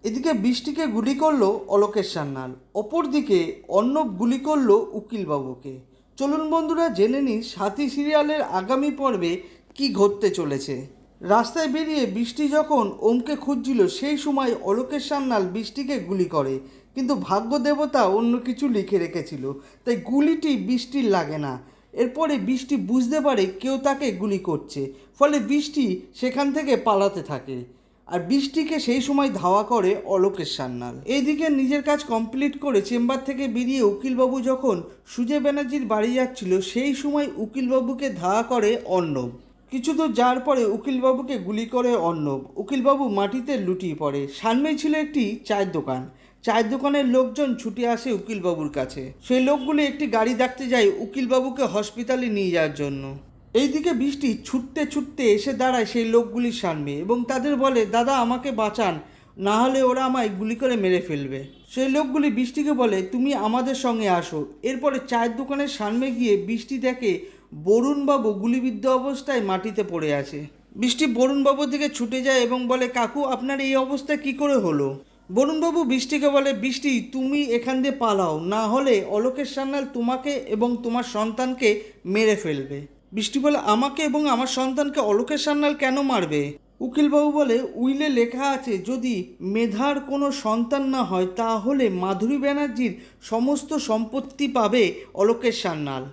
এদিকে বৃষ্টিকে গুলি করলো অলোকেশ সান্যাল, অপরদিকে অর্ণব গুলি করলো উকিলবাবুকে। চলুন বন্ধুরা জেনে নিই সাথী সিরিয়ালের আগামী পর্বে কি ঘটতে চলেছে। রাস্তায় বেরিয়ে বৃষ্টি যখন ওমকে খুঁজছিল সেই সময় অলোকেশ সান্যাল বৃষ্টিকে গুলি করে, কিন্তু ভাগ্য দেবতা অন্য কিছু লিখে রেখেছিল, তাই গুলিটি বৃষ্টির লাগে না। এরপরে বৃষ্টি বুঝতে পারে কেউ তাকে গুলি করছে, ফলে বৃষ্টি সেখান থেকে পালাতে থাকে, আর বৃষ্টিকে সেই সময় ধাওয়া করে অলোকেশ সান্যাল। এইদিকে নিজের কাজ কমপ্লিট করে চেম্বার থেকে বেরিয়ে উকিলবাবু যখন সুজয় ব্যানার্জির বাড়ি যাচ্ছিল সেই সময় উকিলবাবুকে ধাওয়া করে অর্ণব। কিছু দূর যাওয়ার পরে উকিলবাবুকে গুলি করে অর্ণব। উকিলবাবু মাটিতে লুটিয়ে পড়ে। সামনেই ছিল একটি চায়ের দোকান। চায়ের দোকানের লোকজন ছুটে আসে উকিলবাবুর কাছে। সেই লোকগুলি একটি গাড়ি ডাকতে যায় উকিলবাবুকে হসপিটালে নিয়ে যাওয়ার জন্য। এইদিকে বৃষ্টি ছুটতে ছুটতে এসে দাঁড়ায় সেই লোকগুলির সামনে এবং তাদের বলে, দাদা আমাকে বাঁচান, না হলে ওরা আমায় গুলি করে মেরে ফেলবে। সেই লোকগুলি বৃষ্টিকে বলে, তুমি আমাদের সঙ্গে আসো। এরপরে চায়ের দোকানের সামনে গিয়ে বৃষ্টি দেখে বরুণবাবু গুলিবিদ্ধ অবস্থায় মাটিতে পড়ে আছে। বৃষ্টি বরুণবাবুর দিকে ছুটে যায় এবং বলে, কাকু আপনার এই অবস্থা কি করে হলো? বরুণবাবু বৃষ্টিকে বলে, বৃষ্টি তুমি এখান দিয়ে পালাও, না হলে অলোকেশ সান্যাল তোমাকে এবং তোমার সন্তানকে মেরে ফেলবে। বৃষ্টি বলে, আমাকে এবং আমার সন্তানকে অলোকেশ সান্যাল কেন মারবে? উকিলবাবু বলে, উইলে লেখা আছে যদি মেধার কোনো সন্তান না হয় তাহলে মাধুরী ব্যানার্জির সমস্ত সম্পত্তি পাবে অলোকেশ সান্যাল।